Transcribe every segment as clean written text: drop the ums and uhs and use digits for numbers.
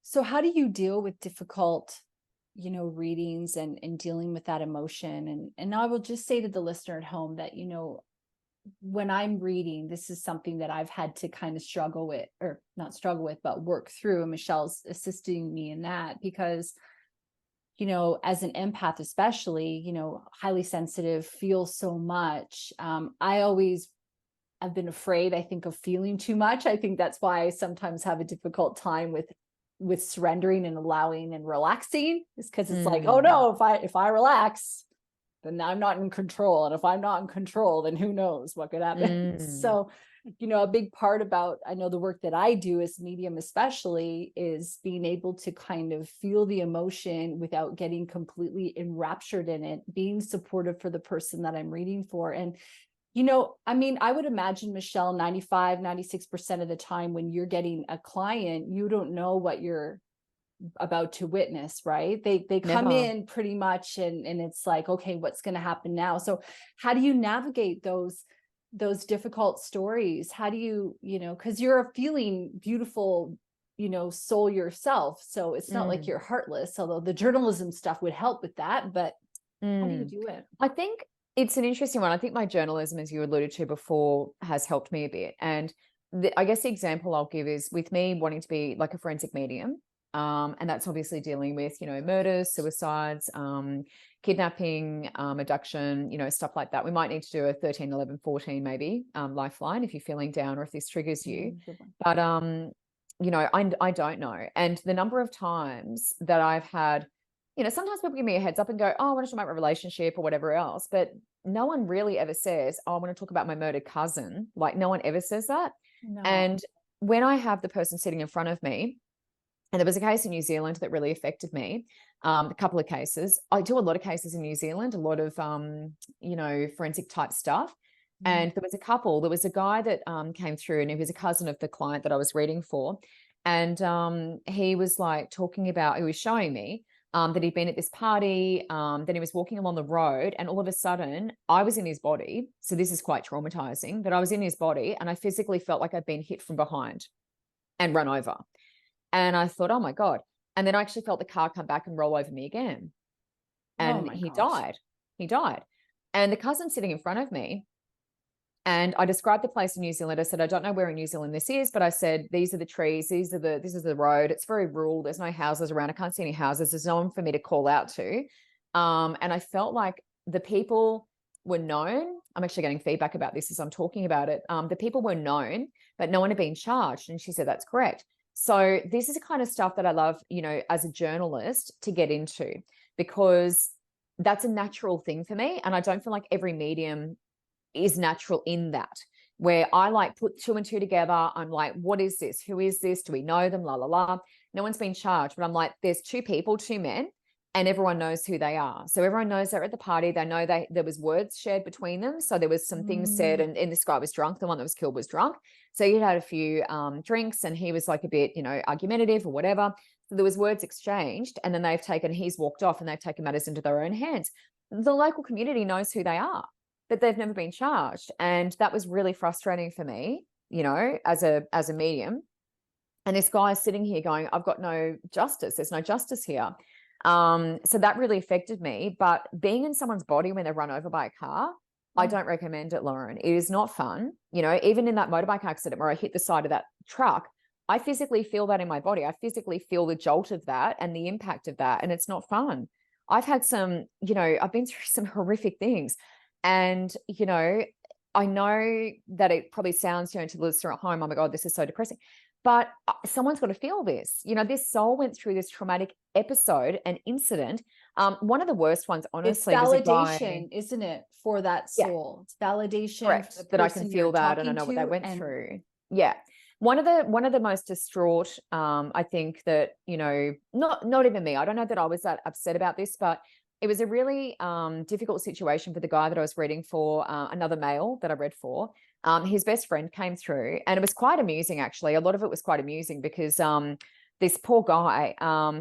So how do you deal with difficult, readings and dealing with that emotion? And I will just say to the listener at home that, when I'm reading, this is something that I've had to kind of struggle with, or not struggle with, but work through. And Michelle's assisting me in that because, as an empath, especially, highly sensitive, feel so much. I've been afraid, I think, of feeling too much. I think that's why I sometimes have a difficult time with surrendering and allowing and relaxing, is because it's like, oh no, if I relax, then I'm not in control. And if I'm not in control, then who knows what could happen. So, a big part about, I know the work that I do as medium, especially, is being able to kind of feel the emotion without getting completely enraptured in it, being supportive for the person that I'm reading for. And I would imagine, Michelle, 95, 96% of the time when you're getting a client, you don't know what you're about to witness, right? They come in pretty much and it's like, okay, what's going to happen now? So how do you navigate those difficult stories? How do you, because you're a feeling beautiful, soul yourself. So it's not like you're heartless, although the journalism stuff would help with that. But how do you do it? I think it's an interesting one. I think my journalism, as you alluded to before, has helped me a bit. And I guess the example I'll give is with me wanting to be like a forensic medium. And that's obviously dealing with, murders, suicides, kidnapping, abduction, stuff like that. We might need to do a 13, 11, 14 maybe lifeline if you're feeling down or if this triggers you. But, I don't know. And the number of times that I've had, sometimes people give me a heads up and go, oh, I want to talk about my relationship or whatever else. But no one really ever says, oh, I want to talk about my murdered cousin. Like, no one ever says that. No. And when I have the person sitting in front of me, and there was a case in New Zealand that really affected me, a couple of cases. I do a lot of cases in New Zealand, a lot of, forensic type stuff. And there was a guy that came through, and he was a cousin of the client that I was reading for. And he was like talking about, he was showing me that he'd been at this party, then he was walking along the road, and all of a sudden I was in his body. So this is quite traumatizing, but I was in his body and I physically felt like I'd been hit from behind and run over. And I thought, oh my God. And then I actually felt the car come back and roll over me again. And he died. And the cousin sitting in front of me, and I described the place in New Zealand. I said, I don't know where in New Zealand this is, but I said, these are the trees, this is the road. It's very rural. There's no houses around. I can't see any houses. There's no one for me to call out to. And I felt like the people were known. I'm actually getting feedback about this as I'm talking about it. The people were known, but no one had been charged. And she said, that's correct. So this is the kind of stuff that I love, as a journalist to get into, because that's a natural thing for me. And I don't feel like every medium is natural in that, where I like put two and two together. I'm like, what is this? Who is this? Do we know them? La, la, la. No one's been charged, but I'm like, there's two people, two men, and everyone knows who they are. So everyone knows they're at the party. They know there was words shared between them. So there was some things said, and this guy was drunk. The one that was killed was drunk. So he'd had a few drinks, and he was like a bit, argumentative or whatever. So there was words exchanged, and then he's walked off and they've taken matters into their own hands. The local community knows who they are, but they've never been charged. And that was really frustrating for me, as a medium. And this guy is sitting here going, I've got no justice. There's no justice here. So that really affected me. But being in someone's body when they're run over by a car, I don't recommend it, Lauren. It is not fun. Even in that motorbike accident where I hit the side of that truck, I physically feel that in my body. I physically feel the jolt of that and the impact of that. And it's not fun. I've had some, I've been through some horrific things. And, I know that it probably sounds, to the listener at home, oh my God, this is so depressing. But someone's got to feel this. This soul went through this traumatic episode and incident. One of the worst ones, honestly, it's validation, isn't it, for that soul? Yeah. It's validation. Correct, that I can feel that and I know what they went through. Yeah. One of the most distraught, I think that, not even me. I don't know that I was that upset about this, but it was a really difficult situation for the guy that I was reading for, another male that I read for. His best friend came through, and it was quite amusing, actually. A lot of it was quite amusing because this poor guy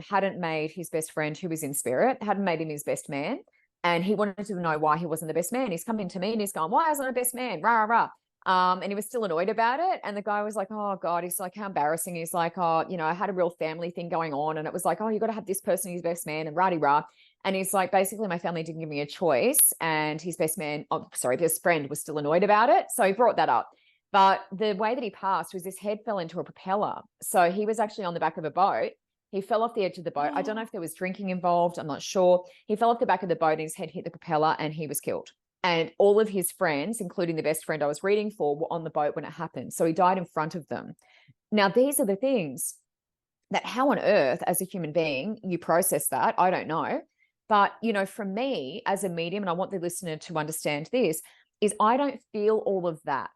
hadn't made his best friend, who was in spirit, hadn't made him his best man. And he wanted to know why he wasn't the best man. He's come into me and he's going, why isn't I best man? Rah, rah, rah. And he was still annoyed about it. And the guy was like, oh God, he's like, how embarrassing. He's like, oh, I had a real family thing going on. And it was like, oh, you got to have this person, his best man, and rah-de-rah. And he's like, basically, my family didn't give me a choice. And his best friend was still annoyed about it. So he brought that up. But the way that he passed was his head fell into a propeller. So he was actually on the back of a boat. He fell off the edge of the boat. I don't know if there was drinking involved. I'm not sure. He fell off the back of the boat and his head hit the propeller and he was killed. And all of his friends, including the best friend I was reading for, were on the boat when it happened. So he died in front of them. Now, these are the things that how on earth, as a human being, you process that, I don't know. But, for me as a medium, and I want the listener to understand this, is I don't feel all of that.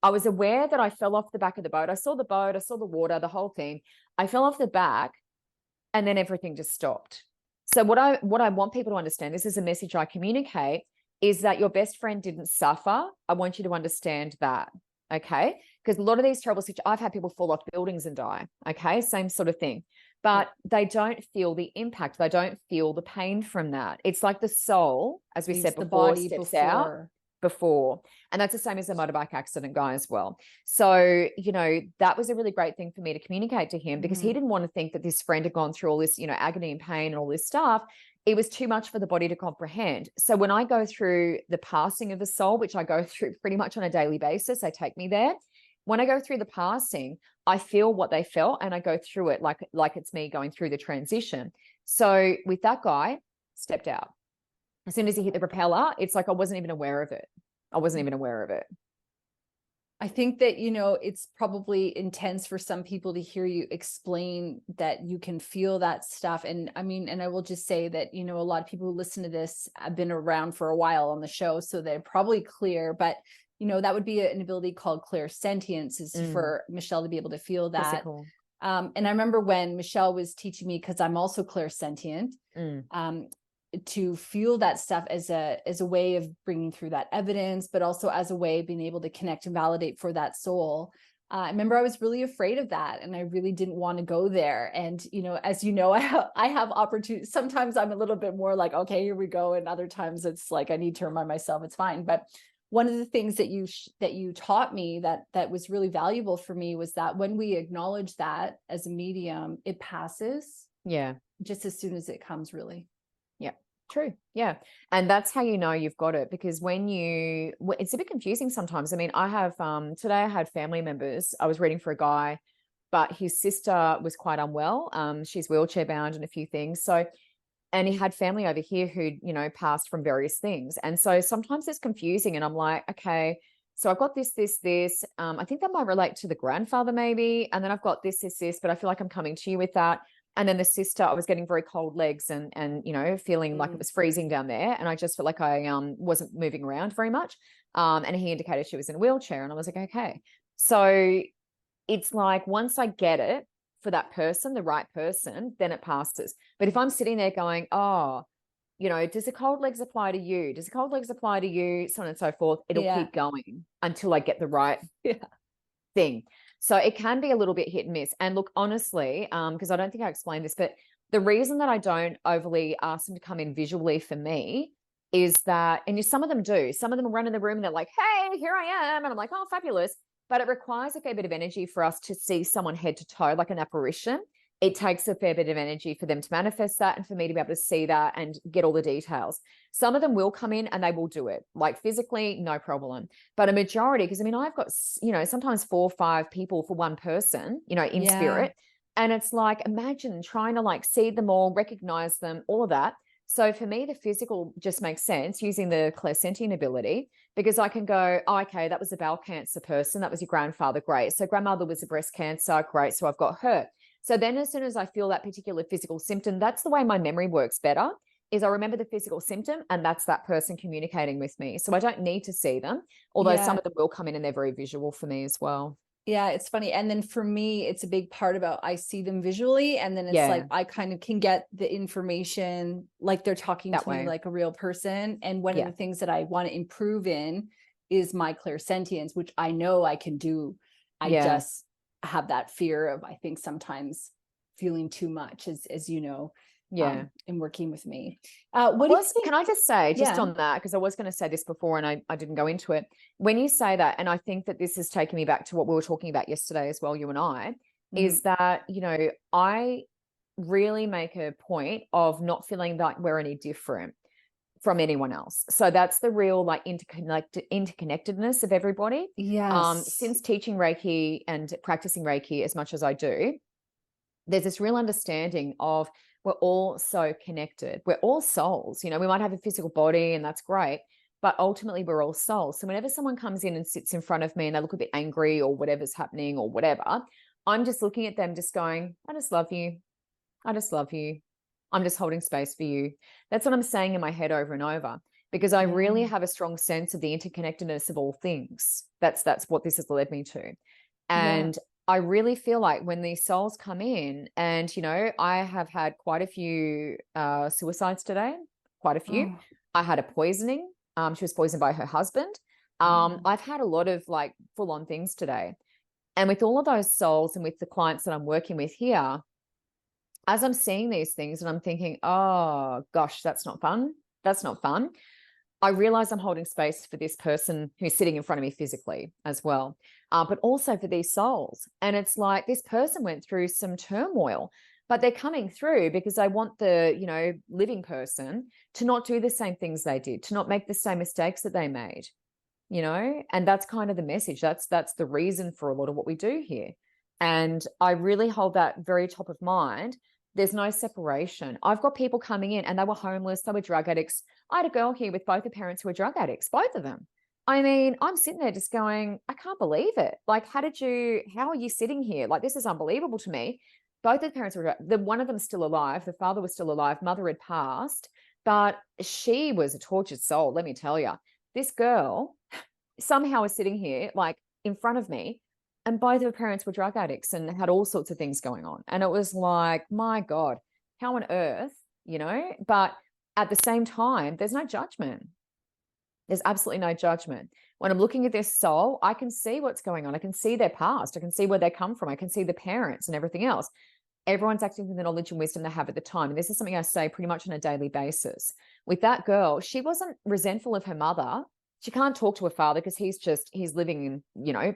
I was aware that I fell off the back of the boat. I saw the boat, I saw the water, the whole thing. I fell off the back and then everything just stopped. So what I want people to understand, this is a message I communicate, is that your best friend didn't suffer. I want you to understand that, okay? Because a lot of these terrible situations, I've had people fall off buildings and die, okay? Same sort of thing. But they don't feel the impact. They don't feel the pain from that. It's like the soul, as we said before, steps out before. And that's the same as a motorbike accident guy as well. So, that was a really great thing for me to communicate to him, because he didn't want to think that this friend had gone through all this, agony and pain and all this stuff. It was too much for the body to comprehend. So when I go through the passing of the soul, which I go through pretty much on a daily basis, they take me there. When I go through the passing, I feel what they felt and I go through it like it's me going through the transition. So with that guy, stepped out. As soon as he hit the propeller, it's like I wasn't even aware of it. I think that, it's probably intense for some people to hear you explain that you can feel that stuff. And I mean, and I will just say that, a lot of people who listen to this have been around for a while on the show, so they're probably clear, but that would be an ability called clairsentience, is for Michelle to be able to feel that. Physical. And I remember when Michelle was teaching me, because I'm also clairsentient, to feel that stuff as a way of bringing through that evidence, but also as a way of being able to connect and validate for that soul. I remember I was really afraid of that, and I really didn't want to go there. And, as I have opportunities. Sometimes I'm a little bit more like, okay, here we go. And other times it's like, I need to remind myself it's fine. But one of the things that you taught me that was really valuable for me was that when we acknowledge that as a medium, it passes. Yeah. Just as soon as it comes, really. Yeah. True. Yeah. And that's how you've got it, because it's a bit confusing sometimes. I mean, I have, today I had family members. I was reading for a guy, but his sister was quite unwell. She's wheelchair bound and a few things. So, and he had family over here who, passed from various things. And so sometimes it's confusing, and I'm like, okay, so I've got this. I think that might relate to the grandfather maybe. And then I've got this, but I feel like I'm coming to you with that. And then the sister, I was getting very cold legs and feeling like it was freezing down there. And I just felt like I wasn't moving around very much. And he indicated she was in a wheelchair. And I was like, okay. So it's like, once I get it for that person, the right person, then it passes. But if I'm sitting there going, oh, does the cold legs apply to you? Does the cold legs apply to you? So on and so forth. It'll keep going until I get the right thing. So it can be a little bit hit and miss. And look, honestly, because I don't think I explained this, but the reason that I don't overly ask them to come in visually for me is that, and some of them do, some of them run in the room and they're like, hey, here I am. And I'm like, oh, fabulous. But it requires a fair bit of energy for us to see someone head to toe, like an apparition. It takes a fair bit of energy for them to manifest that and for me to be able to see that and get all the details. Some of them will come in and they will do it, like physically, no problem. But a majority, because I've got, sometimes 4 or 5 people for one person, in spirit. And it's like, imagine trying to like see them all, recognize them, all of that. So for me, the physical just makes sense using the clairsentient ability, because I can go, oh, okay, that was a bowel cancer person. That was your grandfather. Great. So grandmother was a breast cancer. Great. So I've got her. So then as soon as I feel that particular physical symptom, that's the way my memory works better, is I remember the physical symptom and that's that person communicating with me. So I don't need to see them, although some of them will come in and they're very visual for me as well. Yeah, it's funny. And then for me, it's a big part about I see them visually, and then it's like I kind of can get the information like they're talking to me like a real person. And one of the things that I want to improve in is my clairsentience, which I know I can do. I just have that fear of, I think, sometimes feeling too much, as you know. in working with me. Can I just say, just Yeah. on that, because I was going to say this before and I didn't go into it. When you say that, and I think that this is taking me back to what we were talking about yesterday as well, you and I, is that, you know, I really make a point of not feeling like we're any different from anyone else. So that's the real like interconnectedness of everybody. Yes. Since teaching Reiki and practicing Reiki as much as I do, there's this real understanding of we're all so connected. We're all souls. You know, we might have a physical body and that's great, but ultimately we're all souls. So whenever someone comes in and sits in front of me and they look a bit angry or whatever's happening or whatever, I'm just looking at them just going, I just love you. I just love you. I'm just holding space for you. That's what I'm saying in my head over and over, because I really have a strong sense of the interconnectedness of all things. That's what this has led me to. And I really feel like when these souls come in, and, you know, I have had quite a few suicides today, quite a few. I had a poisoning. She was poisoned by her husband. I've had a lot of like full on things today. And with all of those souls and with the clients that I'm working with here, as I'm seeing these things and I'm thinking, oh gosh, that's not fun. That's not fun. I realize I'm holding space for this person who's sitting in front of me physically as well, but also for these souls. And it's like this person went through some turmoil, but they're coming through because I want the, you know, living person to not do the same things they did, to not make the same mistakes that they made, you know, and that's kind of the message. That's the reason for a lot of what we do here. And I really hold that very top of mind. There's no separation. I've got people coming in and they were homeless, they were drug addicts. I had a girl here with both the parents who were drug addicts, both of them. I mean, I'm sitting there just going, I can't believe it. Like, how are you sitting here? Like, this is unbelievable to me. Both of the parents were, one of them still alive. The father was still alive. Mother had passed, but she was a tortured soul. Let me tell you, this girl somehow is sitting here like in front of me, and both of her parents were drug addicts and had all sorts of things going on. And it was like, my God, how on earth, you know? But at the same time, there's no judgment. There's absolutely no judgment. When I'm looking at their soul, I can see what's going on. I can see their past. I can see where they come from. I can see the parents and everything else. Everyone's acting with the knowledge and wisdom they have at the time. And this is something I say pretty much on a daily basis. With that girl, she wasn't resentful of her mother. She can't talk to her father because he's living in, you know,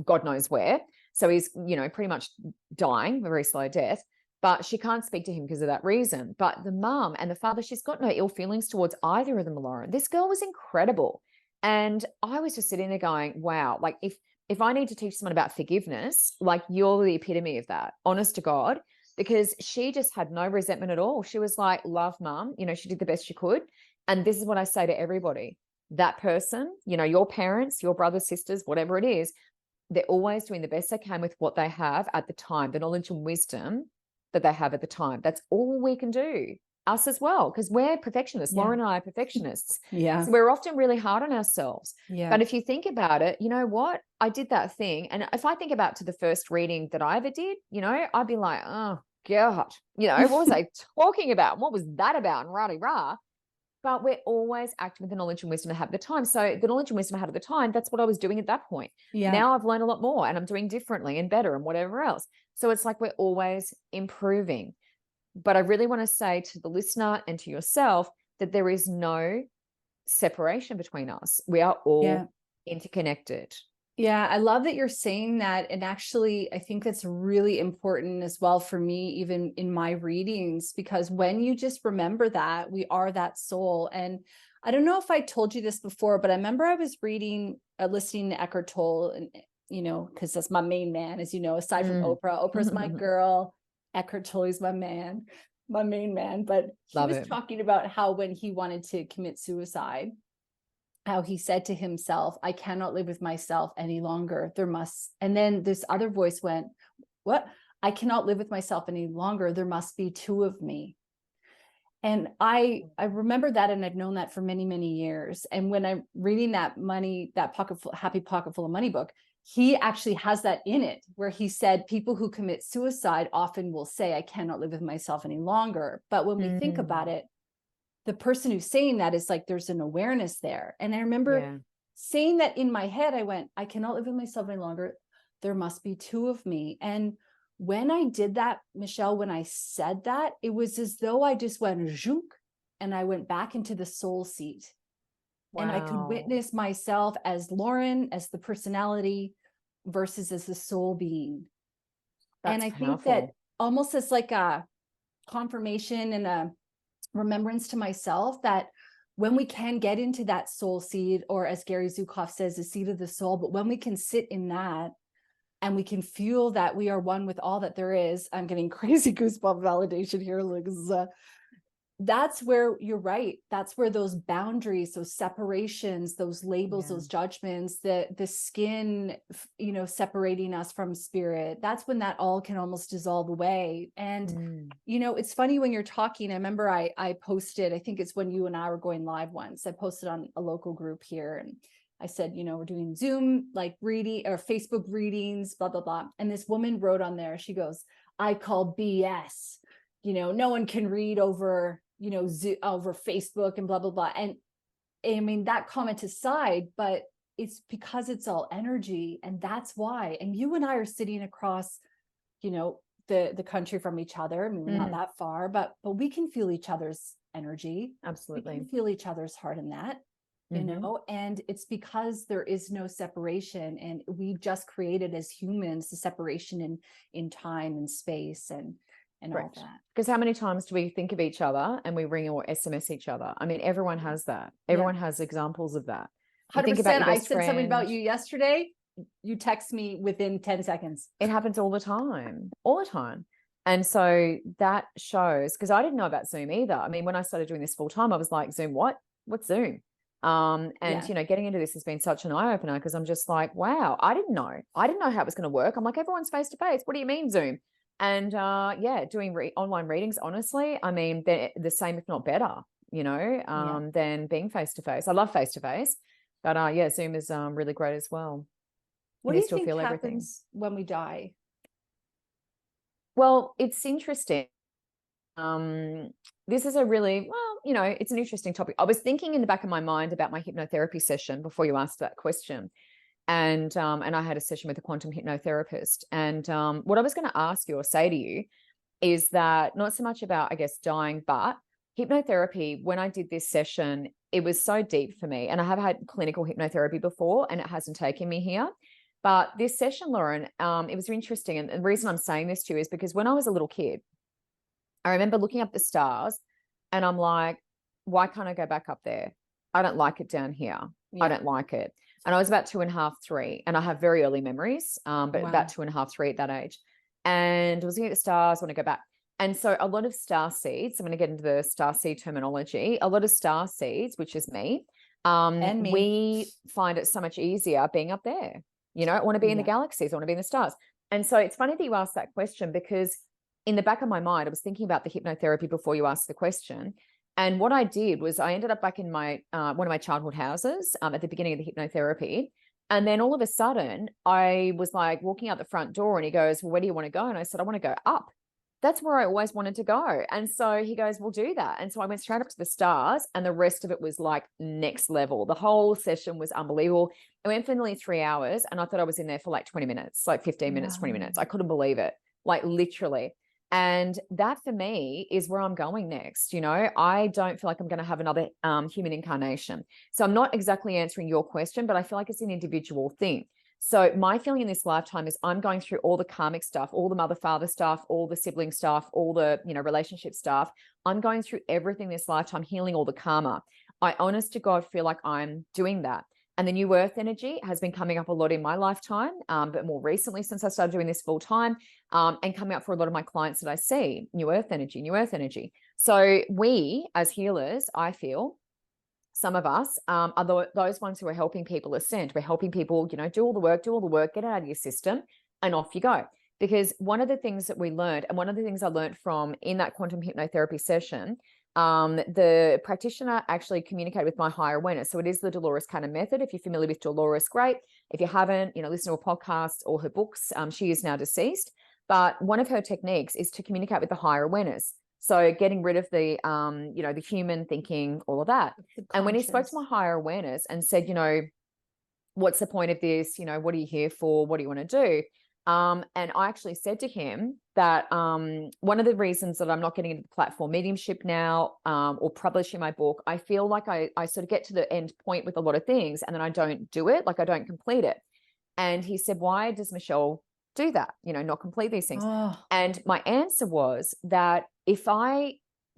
God knows where. So he's, you know, pretty much dying, a very slow death, but she can't speak to him because of that reason. But the mum and the father, she's got no ill feelings towards either of them, Lauren. This girl was incredible. And I was just sitting there going, wow, like if I need to teach someone about forgiveness, like you're the epitome of that, honest to God, because she just had no resentment at all. She was like, love mum, you know, she did the best she could. And this is what I say to everybody. That person, you know, your parents, your brothers, sisters, whatever it is, they're always doing the best they can with what they have at the time, the knowledge and wisdom that they have at the time. That's all we can do. Us as well, because we're perfectionists. Lauren and I are perfectionists. So we're often really hard on ourselves. But if you think about it, you know what? I did that thing. And if I think about to the first reading that I ever did, you know, I'd be like, oh God, you know, what was I talking about? What was that about? And rah-de-rah. But we're always acting with the knowledge and wisdom I had at the time. So the knowledge and wisdom I had at the time, that's what I was doing at that point. Now I've learned a lot more and I'm doing differently and better and whatever else. So it's like we're always improving. But I really want to say to the listener and to yourself that there is no separation between us. We are all interconnected. Yeah, I love that you're saying that. And actually, I think that's really important as well for me, even in my readings, because when you just remember that we are that soul. And I don't know if I told you this before, but I remember I was listening to Eckhart Tolle, and, you know, because that's my main man, as you know, aside from Oprah. Oprah's my girl. Eckhart Tolle is my man, my main man. But he was talking about how when he wanted to commit suicide, how he said to himself, I cannot live with myself any longer. And then this other voice went, what? I cannot live with myself any longer. There must be two of me. And I remember that, and I've known that for many, many years. And when I'm reading that Happy Pocket Full of Money book, he actually has that in it, where he said people who commit suicide often will say, I cannot live with myself any longer. But when we think about it, the person who's saying that is like, there's an awareness there. And I remember saying that in my head, I went, I cannot live with myself any longer. There must be two of me. And when I did that, Michelle, when I said that, it was as though I just went zhook and I went back into the soul seat. Wow. And I could witness myself as Lauren, as the personality versus as the soul being. That's and I powerful. think that almost as like a confirmation and a remembrance to myself that when we can get into that soul seed, or as Gary Zukav says, the seed of the soul, but when we can sit in that and we can feel that we are one with all that there is, I'm getting crazy goosebump validation here, Liz. That's where you're right. That's where those boundaries, those separations, those labels, those judgments, the skin, separating us from spirit. That's when that all can almost dissolve away. And, it's funny when you're talking, I remember I posted, I think it's when you and I were going live once, I posted on a local group here and I said, we're doing Zoom, like reading or Facebook readings, blah, blah, blah. And this woman wrote on there, she goes, I call BS, no one can read over over Facebook and blah, blah, blah. And I mean, that comment aside, but it's because it's all energy. And that's why, and you and I are sitting across, the country from each other. I mean, we're not that far, but we can feel each other's energy. Absolutely. We can feel each other's heart in that, and it's because there is no separation. And we've just created as humans the separation in time and space and all that. Because how many times do we think of each other and we ring or SMS each other? I mean, everyone has that. Everyone has examples of that. 100%. Think about I said something about you yesterday. You text me within 10 seconds. It happens all the time, And so that shows, because I didn't know about Zoom either. I mean, when I started doing this full time, I was like, Zoom, what? What's Zoom? Getting into this has been such an eye opener, because I'm just like, wow, I didn't know how it was going to work. I'm like, everyone's face to face. What do you mean Zoom? And doing online readings, honestly, I mean, they're the same, if not better, than being face to face. I love face to face, but Zoom is really great as well. What do you think happens when we die? Well, it's interesting. This is a really, it's an interesting topic. I was thinking in the back of my mind about my hypnotherapy session before you asked that question. And I had a session with a quantum hypnotherapist. And what I was going to ask you or say to you is that not so much about, I guess, dying, but hypnotherapy, when I did this session, it was so deep for me. And I have had clinical hypnotherapy before and it hasn't taken me here. But this session, Lauren, it was interesting. And the reason I'm saying this to you is because when I was a little kid, I remember looking up the stars and I'm like, why can't I go back up there? I don't like it down here. Yeah. I don't like it. And I was about 2.5, 3, and I have very early memories, but about 2.5, 3 at that age. And I was looking at the stars, I want to go back. And so a lot of star seeds, I'm going to get into the star seed terminology, a lot of star seeds, which is me, and me. We find it so much easier being up there. I want to be in the galaxies, I want to be in the stars. And so it's funny that you asked that question, because in the back of my mind, I was thinking about the hypnotherapy before you asked the question. And what I did was I ended up back in my one of my childhood houses at the beginning of the hypnotherapy. And then all of a sudden I was like walking out the front door and he goes, well, where do you want to go? And I said, I want to go up. That's where I always wanted to go. And so he goes, we'll do that. And so I went straight up to the stars and the rest of it was like next level. The whole session was unbelievable. It went for nearly 3 hours and I thought I was in there for like 20 minutes, like 15 minutes, 20 minutes. I couldn't believe it, like literally. And that for me is where I'm going next. I don't feel like I'm going to have another human incarnation. So I'm not exactly answering your question, but I feel like it's an individual thing. So my feeling in this lifetime is I'm going through all the karmic stuff, all the mother, father stuff, all the sibling stuff, all the, relationship stuff. I'm going through everything this lifetime, healing all the karma. I honest to God feel like I'm doing that. And the new earth energy has been coming up a lot in my lifetime, but more recently since I started doing this full time, and coming up for a lot of my clients that I see, new earth energy. So we as healers, I feel, some of us are those ones who are helping people ascend. We're helping people, do all the work, get it out of your system and off you go. Because one of the things that we learned, and one of the things I learned from in that quantum hypnotherapy session, the practitioner actually communicated with my higher awareness. So it is the Dolores Cannon method. If you're familiar with Dolores, great. If you haven't, listen to her podcast or her books. She is now deceased, but one of her techniques is to communicate with the higher awareness. So getting rid of the, the human thinking, all of that. And when he spoke to my higher awareness and said, what's the point of this? What are you here for? What do you want to do? And I actually said to him that one of the reasons that I'm not getting into the platform Mediumship now, or publishing my book, I feel like I sort of get to the end point with a lot of things and then I don't do it, like I don't complete it. And he said, why does Michelle do that? Not complete these things. Oh, And my answer was that if I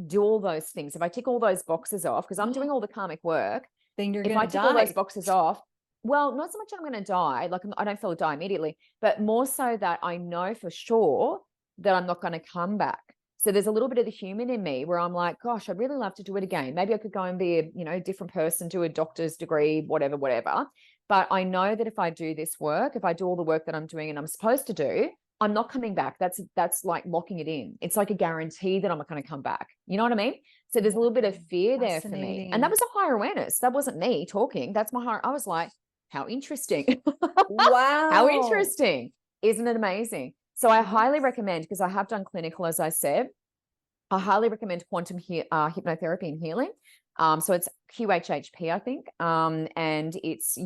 do all those things, if I tick all those boxes off, because I'm doing all the karmic work, then you're if going I to tick all those die. boxes off, well, not so much I'm going to die, like I don't feel die immediately, but more so that I know for sure that I'm not going to come back. So there's a little bit of the human in me where I'm like, gosh, I'd really love to do it again. Maybe I could go and be a different person, do a doctor's degree, whatever. But I know that if I do this work, if I do all the work that I'm doing and I'm supposed to do, I'm not coming back. That's like locking it in. It's like a guarantee that I'm not going to come back. You know what I mean? So there's a little bit of fear there for me. And that was a higher awareness. That wasn't me talking. That's my heart. I was like, how interesting. Wow. How interesting. Isn't it amazing? So I highly recommend, because I have done clinical, as I said, I highly recommend quantum hypnotherapy and healing. So it's QHHP, I think. And it's,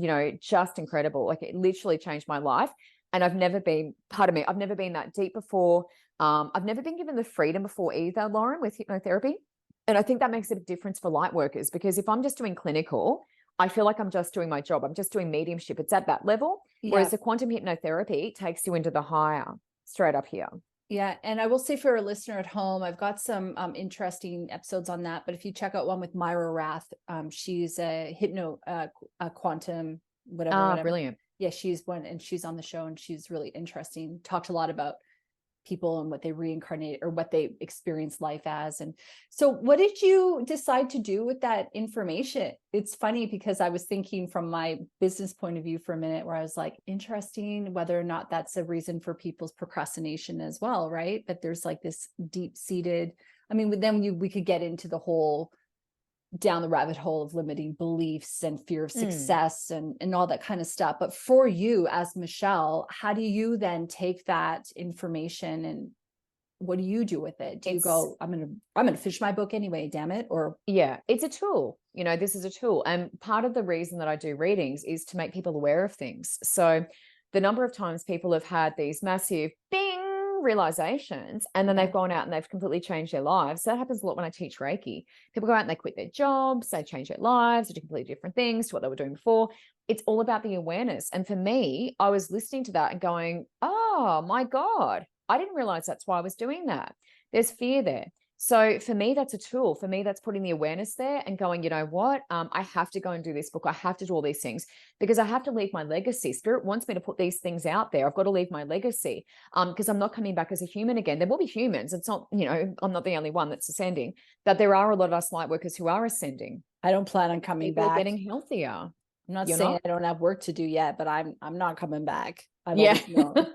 just incredible. Like it literally changed my life. And I've never been that deep before. I've never been given the freedom before either, Lauren, with hypnotherapy. And I think that makes a difference for light workers, because if I'm just doing clinical, I feel like I'm just doing my job. I'm just doing mediumship. It's at that level. Yeah. Whereas the quantum hypnotherapy takes you into the higher, straight up here. Yeah. And I will say for a listener at home, I've got some interesting episodes on that. But if you check out one with Myra Rath, she's a quantum, whatever. Brilliant. Yeah, she's one, and she's on the show, and she's really interesting. Talked a lot about people and what they reincarnate or what they experience life as. And so what did you decide to do with that information? It's funny because I was thinking from my business point of view for a minute, where I was like, interesting whether or not that's a reason for people's procrastination as well, right? That there's like this deep-seated, then we could get into the whole down the rabbit hole of limiting beliefs and fear of success and all that kind of stuff. But for you as Michelle, how do you then take that information and what do you do with it? Do you go, I'm going to finish my book anyway, damn it? Or yeah, it's a tool. This is a tool. And part of the reason that I do readings is to make people aware of things. So the number of times people have had these massive bing realizations, and then they've gone out and they've completely changed their lives. So that happens a lot when I teach Reiki. People go out and they quit their jobs, they change their lives, they do completely different things to what they were doing before. It's all about the awareness. And for me, I was listening to that and going, oh my God, I didn't realize that's why I was doing that. There's fear there. So for me, that's a tool. For me, that's putting the awareness there and going, you know what? I have to go and do this book. I have to do all these things because I have to leave my legacy. Spirit wants me to put these things out there. I've got to leave my legacy because I'm not coming back as a human again. There will be humans. It's not, I'm not the only one that's ascending, but there are a lot of us light workers who are ascending. I don't plan on coming People back. are getting healthier. I'm not saying I don't have work to do yet, but I'm not coming back. I've always known.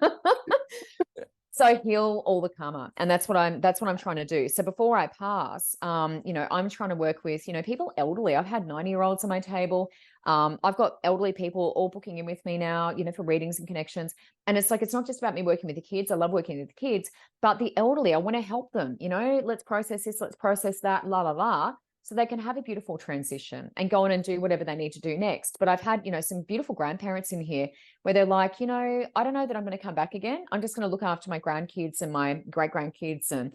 So heal all the karma. And that's what I'm trying to do. So before I pass, I'm trying to work with, people elderly. I've had 90-year-olds on my table. I've got elderly people all booking in with me now, for readings and connections. And it's like, it's not just about me working with the kids. I love working with the kids, but the elderly, I want to help them, let's process this, let's process that, la, la, la. So they can have a beautiful transition and go on and do whatever they need to do next. But I've had, some beautiful grandparents in here where they're like, I don't know that I'm going to come back again. I'm just going to look after my grandkids and my great grandkids and,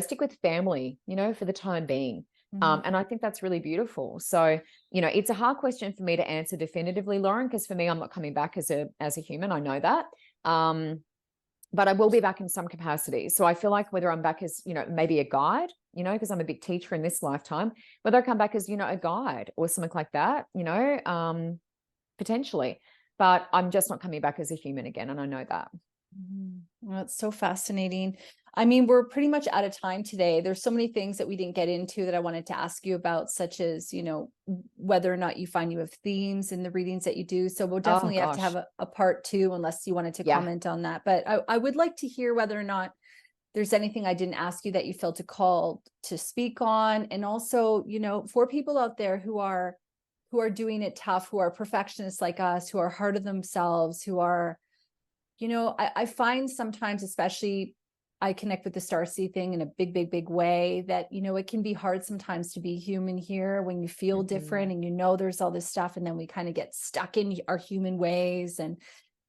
stick with family, for the time being. And I think that's really beautiful. So, it's a hard question for me to answer definitively, Lauren, because for me, I'm not coming back as a human. I know that. But I will be back in some capacity. So I feel like whether I'm back as, maybe a guide, because I'm a big teacher in this lifetime, whether I come back as, a guide or something like that, potentially, but I'm just not coming back as a human again. And I know that. Well, it's so fascinating. We're pretty much out of time today. There's so many things that we didn't get into that I wanted to ask you about, such as, whether or not you find you have themes in the readings that you do. So we'll definitely have to have a part 2, unless you wanted to comment on that. But I would like to hear whether or not there's anything I didn't ask you that you felt a call to speak on. And also, for people out there who are doing it tough, who are perfectionists like us, who are hard on themselves, who are, I find sometimes, especially I connect with the Starseed thing in a big, big, big way, that, it can be hard sometimes to be human here when you feel different and there's all this stuff. And then we kind of get stuck in our human ways. And,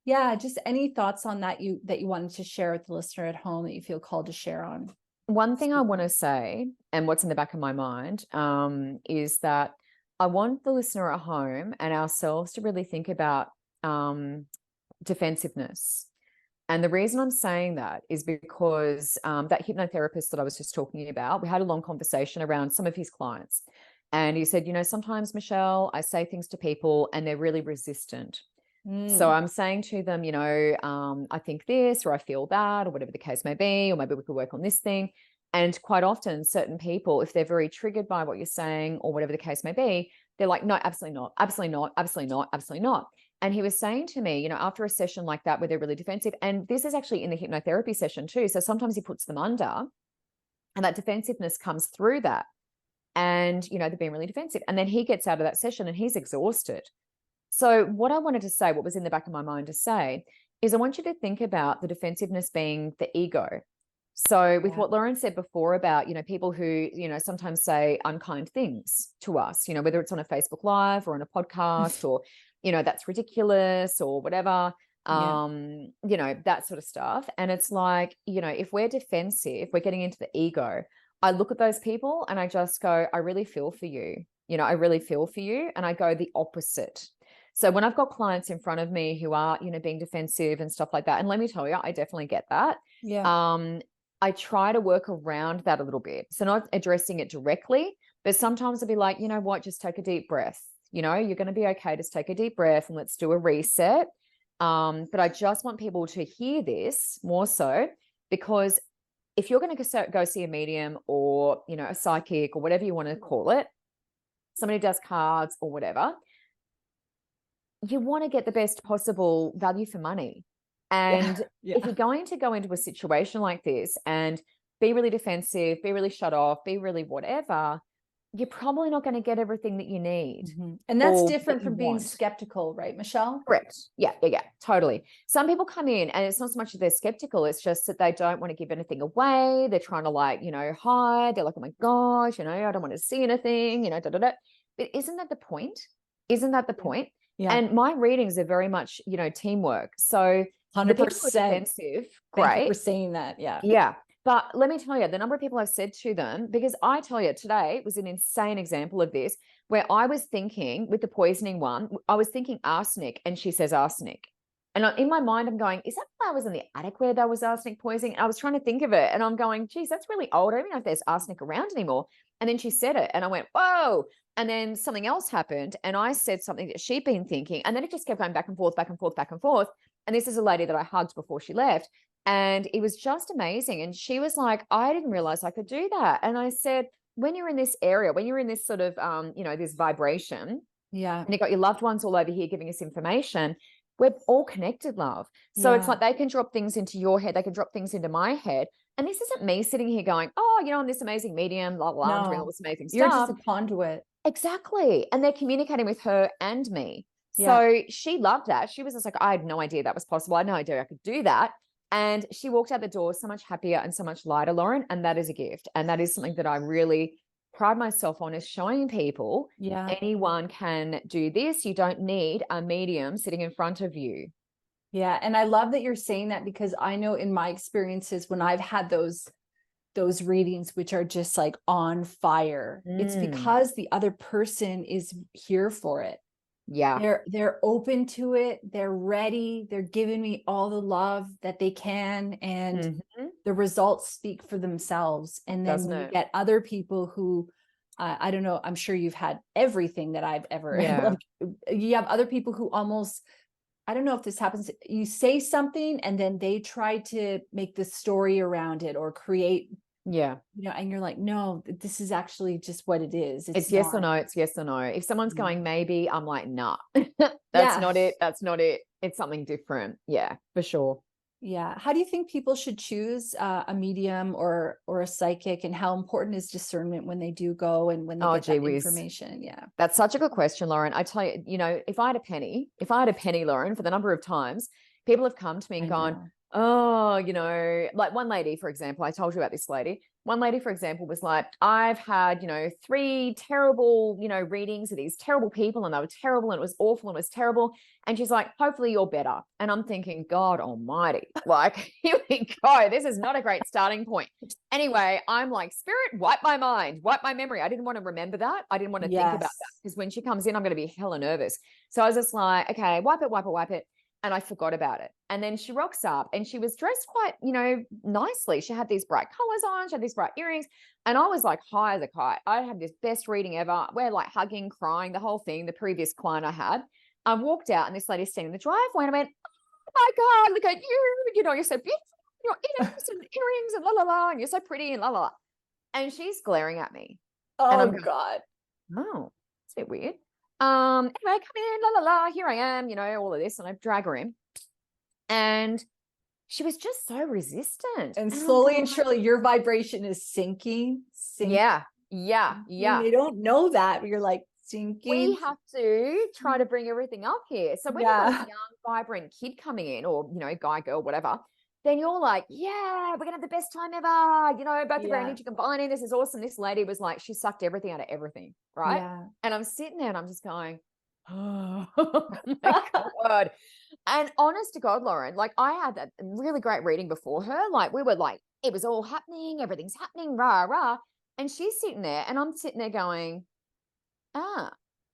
Yeah, just any thoughts on that you wanted to share with the listener at home that you feel called to share on? One thing I want to say, and what's in the back of my mind, is that I want the listener at home and ourselves to really think about defensiveness. And the reason I'm saying that is because that hypnotherapist that I was just talking about, we had a long conversation around some of his clients. And he said, sometimes, Michelle, I say things to people and they're really resistant. So I'm saying to them, I think this, or I feel that, or whatever the case may be, or maybe we could work on this thing. And quite often certain people, if they're very triggered by what you're saying or whatever the case may be, they're like, no, absolutely not, absolutely not, absolutely not, absolutely not. And he was saying to me, after a session like that where they're really defensive, and this is actually in the hypnotherapy session too. So sometimes he puts them under and that defensiveness comes through that. And, they're being really defensive. And then he gets out of that session and he's exhausted. So what I wanted to say, what was in the back of my mind to say, is I want you to think about the defensiveness being the ego. So with what Lauren said before about, people who, sometimes say unkind things to us, whether it's on a Facebook Live or on a podcast or, that's ridiculous or whatever, that sort of stuff. And it's like, if we're defensive, we're getting into the ego. I look at those people and I just go, I really feel for you. I really feel for you. And I go the opposite. So when I've got clients in front of me who are, being defensive and stuff like that, and let me tell you, I definitely get that. Yeah. I try to work around that a little bit. So not addressing it directly, but sometimes I'll be like, you know what, just take a deep breath. You're going to be okay. Just take a deep breath and let's do a reset. But I just want people to hear this more so, because if you're going to go see a medium or, a psychic or whatever you want to call it, somebody does cards or whatever, you want to get the best possible value for money. And if you're going to go into a situation like this and be really defensive, be really shut off, be really whatever, you're probably not going to get everything that you need. And that's different from being skeptical, right, Michelle? Correct. Yeah, totally. Some people come in and it's not so much that they're skeptical, it's just that they don't want to give anything away. They're trying to hide. They're like, oh my gosh, I don't want to see anything, da, da, da. But isn't that the point? Isn't that the point? Yeah. And my readings are very much, teamwork. So 100%. The people who are defensive, great. Thank you for saying that. Yeah. Yeah. But let me tell you, the number of people I've said to them, because I tell you, today was an insane example of this, where I was thinking with the poisoning one, I was thinking arsenic and she says arsenic. And in my mind, I'm going, is that why I was in the attic where there was arsenic poisoning? And I was trying to think of it and I'm going, geez, that's really old. I don't even know if there's arsenic around anymore. And then she said it and I went, whoa. And then something else happened and I said something that she'd been thinking. And then it just kept going back and forth, back and forth, back and forth. And this is a lady that I hugged before she left. And it was just amazing. And she was like, I didn't realize I could do that. And I said, when you're in this area, when you're in this sort of, this vibration, and you've got your loved ones all over here giving us information, we're all connected, love. So it's like they can drop things into your head. They can drop things into my head. And this isn't me sitting here going, oh, I'm this amazing medium, blah, blah, I'm doing all this amazing stuff. You're just a conduit. Exactly. And they're communicating with her and me. So she loved that. She was just like, I had no idea that was possible. I had no idea I could do that. And she walked out the door so much happier and so much lighter, Lauren. And that is a gift. And that is something that I really pride myself on, is showing people anyone can do this. You don't need a medium sitting in front of you. Yeah. And I love that you're saying that, because I know in my experiences when I've had those readings, which are just like on fire, it's because the other person is here for it. Yeah. They're open to it. They're ready. They're giving me all the love that they can. And the results speak for themselves. And then you get other people who, I don't know, I'm sure you've had everything that I've ever, you have other people who almost, I don't know if this happens, you say something and then they try to make the story around it or create, and you're like, no, this is actually just what it is. It's yes or no. It's yes or no. If someone's going, maybe, I'm like, nah, that's not it. That's not it. It's something different. Yeah, for sure. Yeah. How do you think people should choose a medium or a psychic, and how important is discernment when they do go and when they get that information? Yeah. That's such a good question, Lauren. I tell you, if I had a penny, Lauren, for the number of times people have come to me and gone, Oh, like one lady, for example, I told you about this lady. One lady, for example, was like, I've had, 3 terrible, readings of these terrible people, and they were terrible, and it was awful, and it was terrible. And she's like, hopefully you're better. And I'm thinking, God almighty, like, here we go. This is not a great starting point. Anyway, I'm like, spirit, wipe my mind, wipe my memory. I didn't want to remember that. I didn't want to think about that, because when she comes in, I'm going to be hella nervous. So I was just like, okay, wipe it, wipe it, wipe it. And I forgot about it. And then she rocks up, and she was dressed quite, nicely. She had these bright colors on, she had these bright earrings. And I was like high as a kite. I had this best reading ever. We're like hugging, crying, the whole thing, the previous client I had. I walked out, and this lady's standing in the driveway, and I went, oh my God, look at you. You're so beautiful. Your ears and earrings and la, la, la. And you're so pretty and la, la, la. And she's glaring at me. And I'm going, God. Oh, it's a bit weird. Anyway, come in, la, la, la, here I am, all of this. And I drag her in. And she was just so resistant. And slowly and surely your vibration is sinking. Yeah. They don't know that, but you're like sinking. We have to try to bring everything up here. So when you've got a young, vibrant kid coming in, or, guy, girl, whatever, then you're like, yeah, we're going to have the best time ever. Both of our energy combining. This is awesome. This lady was like, she sucked everything out of everything. Right. Yeah. And I'm sitting there and I'm just going, oh my God. And honest to God, Lauren, like I had a really great reading before her. Like we were like, it was all happening. Everything's happening. Rah, rah. And she's sitting there and I'm sitting there going,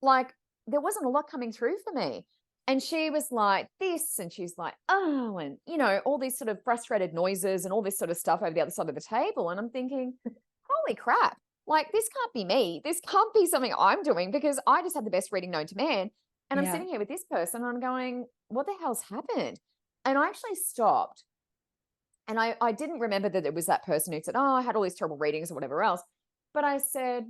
like there wasn't a lot coming through for me. And she was like this, and she's like, oh, and, all these sort of frustrated noises and all this sort of stuff over the other side of the table. And I'm thinking, holy crap, like this can't be me. This can't be something I'm doing, because I just had the best reading known to man. And I'm sitting here with this person and I'm going, what the hell's happened? And I actually stopped. And I didn't remember that it was that person who said, oh, I had all these terrible readings or whatever else. But I said,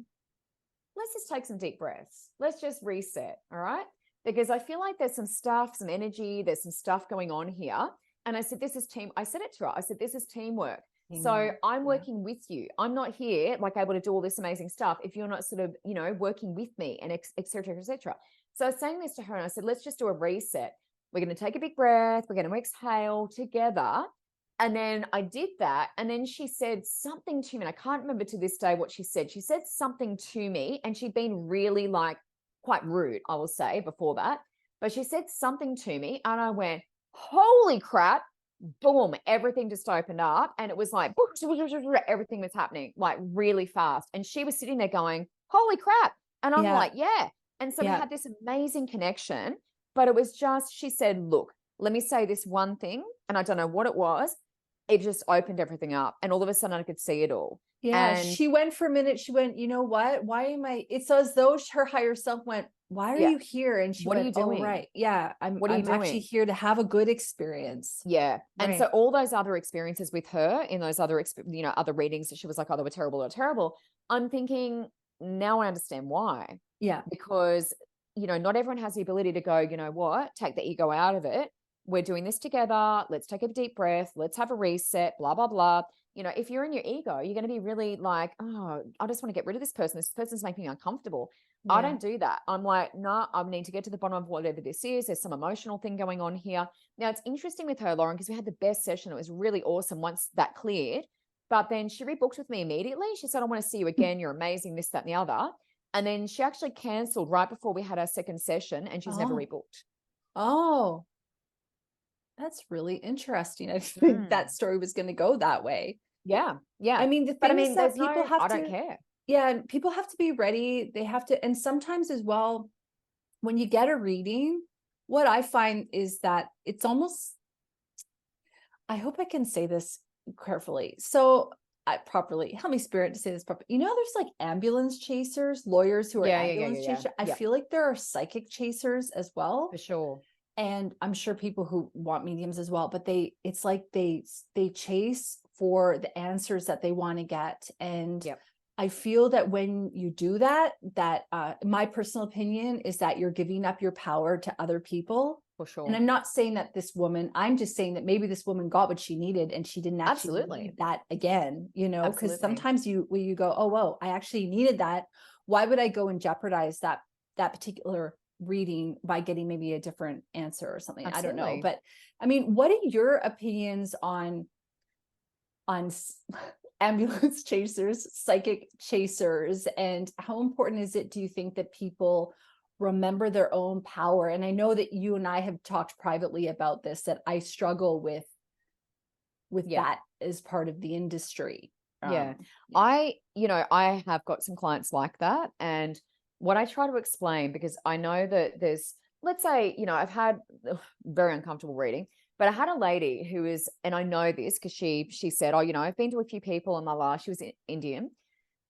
let's just take some deep breaths. Let's just reset. All right. Because I feel like there's some stuff, some energy, there's some stuff going on here. And I said, this is team. I said it to her. I said, this is teamwork. So I'm working with you. I'm not here like able to do all this amazing stuff if you're not sort of, working with me, and et cetera, et cetera. So I was saying this to her and I said, let's just do a reset. We're going to take a big breath. We're going to exhale together. And then I did that. And then she said something to me. And I can't remember to this day what she said. She said something to me, and she'd been really like quite rude, I will say, before that. But she said something to me and I went, holy crap. Boom, everything just opened up, and it was like everything was happening like really fast. And she was sitting there going, holy crap. And I'm like, yeah. And so we had this amazing connection, but it was just, she said, look, let me say this one thing. And I don't know what it was. It just opened everything up, and all of a sudden I could see it all. Yeah. And she went for a minute. She went, you know what? Why am I? It's as though her higher self went, why are you here? And she what went, are you doing? Oh, right. Yeah. I'm actually here to have a good experience. Yeah. And so all those other experiences with her in those other, other readings that she was like, oh, they were terrible. I'm thinking, now I understand why. Yeah. Because, not everyone has the ability to go, you know what, take the ego out of it. We're doing this together. Let's take a deep breath. Let's have a reset, blah, blah, blah. If you're in your ego, you're going to be really like, oh, I just want to get rid of this person. This person's making me uncomfortable. Yeah. I don't do that. I'm like, no, I need to get to the bottom of whatever this is. There's some emotional thing going on here. Now, it's interesting with her, Lauren, because we had the best session. It was really awesome once that cleared. But then she rebooked with me immediately. She said, I want to see you again. You're amazing, this, that, and the other. And then she actually canceled right before we had our second session, and she's never rebooked. Oh, that's really interesting. I think that story was going to go that way. Yeah. Yeah. I mean, the thing is that people have I to, don't care. Yeah. And people have to be ready. They have to. And sometimes as well, when you get a reading, what I find is that it's almost, I hope I can say this carefully. So properly, help me spirit to say this properly. There's like ambulance chasers, lawyers who are ambulance chasers. I feel like there are psychic chasers as well. For sure. And I'm sure people who want mediums as well, but it's like they chase for the answers that they want to get. And I feel that when you do that, my personal opinion is that you're giving up your power to other people. For sure. And I'm not saying that this woman, I'm just saying that maybe this woman got what she needed and she didn't actually need that again, because sometimes you go, oh, whoa, I actually needed that. Why would I go and jeopardize that particular reading by getting maybe a different answer or something. Absolutely. I don't know. But I mean, what are your opinions on ambulance chasers, psychic chasers, and how important is it, do you think, that people remember their own power? And I know that you and I have talked privately about this, that I struggle with that as part of the industry. I have got some clients like that. And what I try to explain, because I know that there's, let's say, I've had very uncomfortable reading, but I had a lady who is, and I know this because she said, I've been to a few people in my life. She was Indian.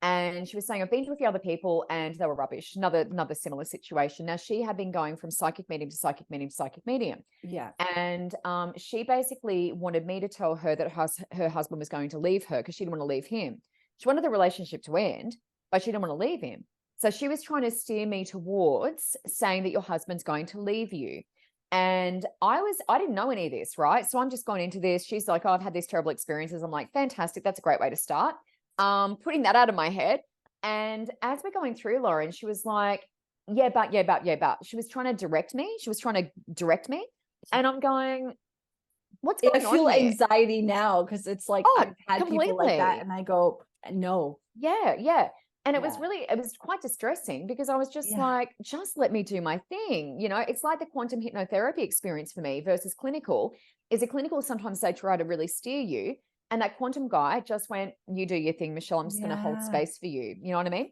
And she was saying, I've been to a few other people and they were rubbish. Another similar situation. Now, she had been going from psychic medium to psychic medium to psychic medium. Yeah. And she basically wanted me to tell her that her husband was going to leave her because she didn't want to leave him. She wanted the relationship to end, but she didn't want to leave him. So she was trying to steer me towards saying that your husband's going to leave you. And I didn't know any of this, right? So I'm just going into this. She's like, I've had these terrible experiences. I'm like, fantastic. That's a great way to start. Putting that out of my head. And as we're going through, Lauren, she was like, but. She was trying to direct me. And I'm going, what's going on? I feel anxiety now because it's like, I've had completely. people like that and I go, no. Yeah. And it was quite distressing because I was just like, just let me do my thing. It's like the quantum hypnotherapy experience for me versus clinical. Is a clinical, sometimes they try to really steer you. And that quantum guy just went, you do your thing, Michelle. I'm just going to hold space for you. You know what I mean?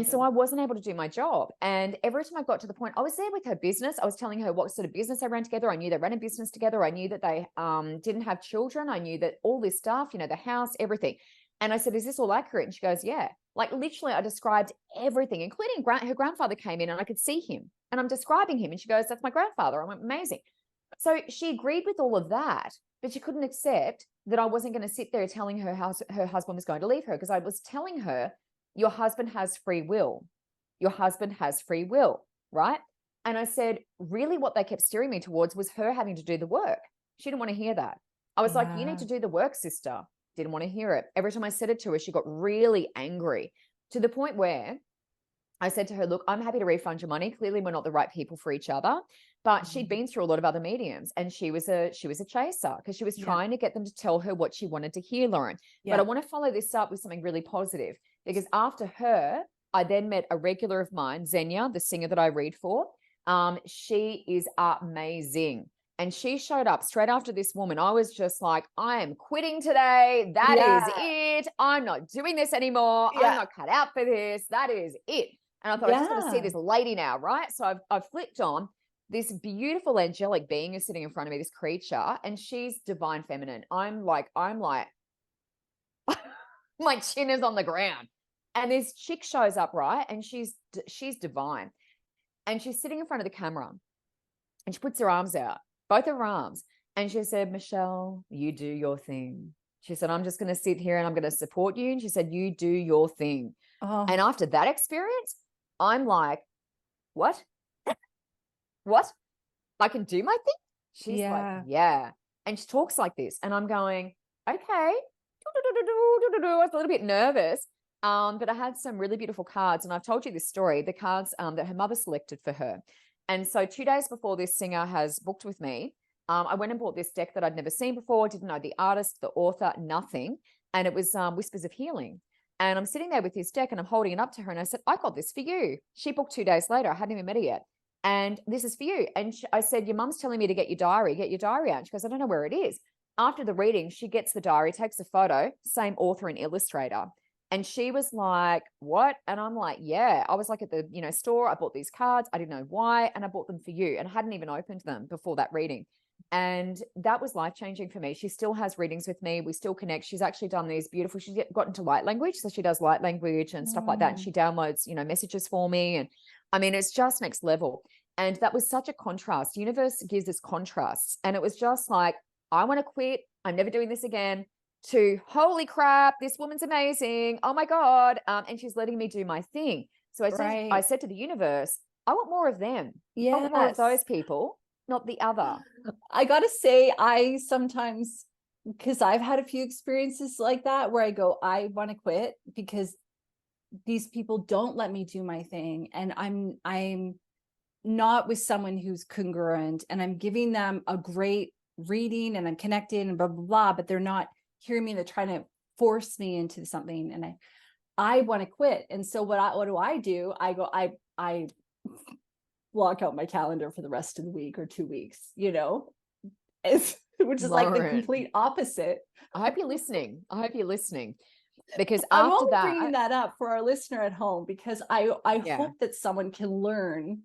So I wasn't able to do my job. And every time I got to the point, I was there with her business. I was telling her what sort of business they ran together. I knew they ran a business together. I knew that they didn't have children. I knew that all this stuff, the house, everything. And I said, is this all accurate? And she goes, yeah. Like literally I described everything, including her grandfather came in and I could see him and I'm describing him. And she goes, that's my grandfather. I went, amazing. So she agreed with all of that, but she couldn't accept that I wasn't going to sit there telling her how her husband was going to leave her, because I was telling her, your husband has free will. Your husband has free will, right? And I said, really what they kept steering me towards was her having to do the work. She didn't want to hear that. I was like, you need to do the work, sister. Didn't want to hear it. Every time I said it to her, she got really angry, to the point where I said to her, look, I'm happy to refund your money. Clearly we're not the right people for each other. But she'd been through a lot of other mediums and she was a chaser because she was trying to get them to tell her what she wanted to hear, Lauren. But I want to follow this up with something really positive, because after her, I then met a regular of mine, Xenia, the singer that I read for. She is amazing. And she showed up straight after this woman. I was just like, I am quitting today. That is it. I'm not doing this anymore. I'm not cut out for this. That is it. And I thought, I just got to see this lady now, right? So I've flipped on. This beautiful angelic being is sitting in front of me, this creature, and she's divine feminine. I'm like, my chin is on the ground. And this chick shows up, right? And she's divine. And she's sitting in front of the camera and she puts her arms out, both her arms. And she said, Michelle, you do your thing. She said, I'm just going to sit here and I'm going to support you. And she said, you do your thing. Oh. And after that experience, I'm like, what? What? I can do my thing? She's like, yeah. And she talks like this. And I'm going, okay. I was a little bit nervous. But I had some really beautiful cards. And I've told you this story, the cards that her mother selected for her. And so 2 days before this singer has booked with me, I went and bought this deck that I'd never seen before, didn't know the artist, the author, nothing. And it was Whispers of Healing. And I'm sitting there with this deck and I'm holding it up to her. And I said, I got this for you. She booked 2 days later. I hadn't even met her yet. And this is for you. And I said, your mum's telling me to get your diary out. And she goes, I don't know where it is. After the reading, she gets the diary, takes a photo, same author and illustrator. And she was like, what? And I'm like, yeah. I was like at the store. I bought these cards. I didn't know why. And I bought them for you. And I hadn't even opened them before that reading. And that was life-changing for me. She still has readings with me. We still connect. She's actually done these beautiful, she's got into light language. So she does light language and stuff like that. And she downloads, messages for me. And I mean, it's just next level. And that was such a contrast. The universe gives us contrasts. And it was just like, I want to quit. I'm never doing this again, to holy crap, this woman's amazing. Oh my God. And she's letting me do my thing. So I said to the universe, I want more of them. I want more of those people, not the other. I got to say, I sometimes, because I've had a few experiences like that where I go, I want to quit because these people don't let me do my thing. And I'm not with someone who's congruent and I'm giving them a great reading and I'm connected and blah, blah, blah, but they're not hearing me, they're trying to force me into something, and I want to quit. And so what do? I go, I block out my calendar for the rest of the week or 2 weeks, which is like the Lauren, complete opposite. I hope you're listening. Because I'm after only that, bringing that up for our listener at home because I hope that someone can learn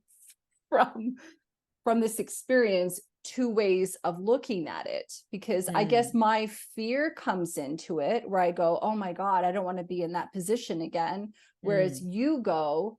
from this experience 2 ways of looking at it, because I guess my fear comes into it where I go, oh my God, I don't want to be in that position again. Whereas you go,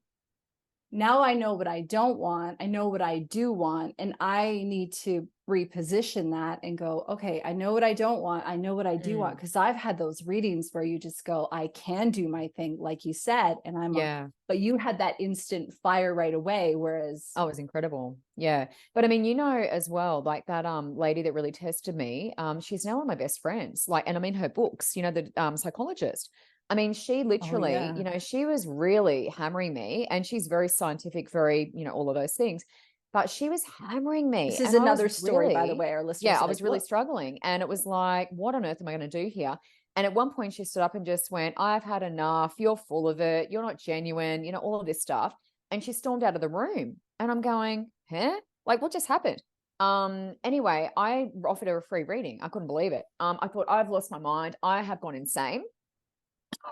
now I know what I don't want. I know what I do want. And I need to reposition that and go, okay, I know what I don't want. I know what I do want. Cause I've had those readings where you just go, I can do my thing, like you said. And but you had that instant fire right away. Whereas oh, it was incredible. Yeah. But I mean, as well, like that lady that really tested me, she's now one of my best friends. Like, and I'm in her books, the psychologist. I mean, she literally, she was really hammering me, and she's very scientific, very, all of those things, but she was hammering me. This is another story, by the way, our listeners. Yeah, I was really struggling, and it was like, what on earth am I going to do here? And at one point she stood up and just went, I've had enough. You're full of it. You're not genuine, all of this stuff. And she stormed out of the room, and I'm going, huh? Like, what just happened? Anyway, I offered her a free reading. I couldn't believe it. I thought, I've lost my mind. I have gone insane.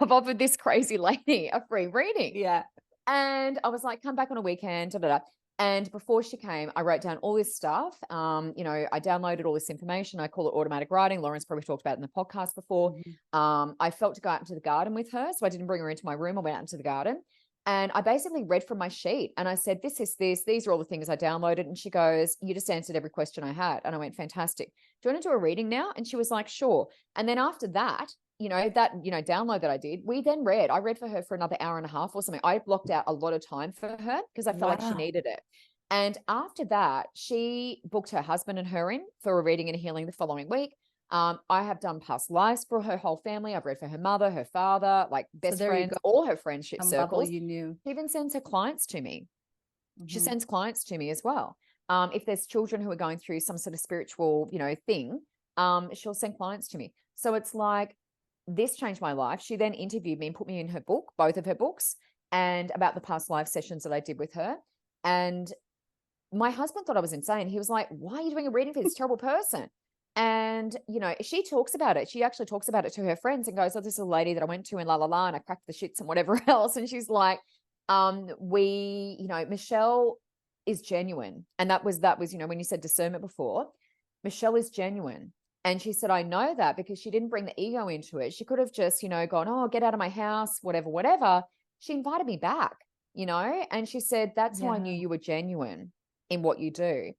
I've offered this crazy lady a free reading. Yeah. And I was like, come back on a weekend. Da, da, da. And before she came, I wrote down all this stuff. I downloaded all this information. I call it automatic writing. Lauren's probably talked about it in the podcast before. I felt to go out into the garden with her. So I didn't bring her into my room. I went out into the garden, and I basically read from my sheet, and I said, this is this. These are all the things I downloaded. And she goes, you just answered every question I had. And I went, fantastic. Do you want to do a reading now? And she was like, sure. And then after that, download that I did, I read for her for another hour and a half or something. I blocked out a lot of time for her because I felt like she needed it. And after that, she booked her husband and her in for a reading and a healing the following week. I have done past lives for her whole family. I've read for her mother, her father, like best friends, all her friendship circles. You knew. She even sends her clients to me. She sends clients to me as well. If there's children who are going through some sort of spiritual, thing, she'll send clients to me. So it's like, this changed my life. She then interviewed me and put me in her book, both of her books, and about the past life sessions that I did with her. And my husband thought I was insane. He was like, why are you doing a reading for this terrible person? And, she talks about it. She actually talks about it to her friends and goes, oh, this is a lady that I went to and la, la, la, and I cracked the shits and whatever else. And she's like, Michelle is genuine. And that was, when you said discernment before, Michelle is genuine. And she said, I know that because she didn't bring the ego into it. She could have just, gone, oh, get out of my house, whatever. She invited me back, and she said, that's how I knew you were genuine in what you do.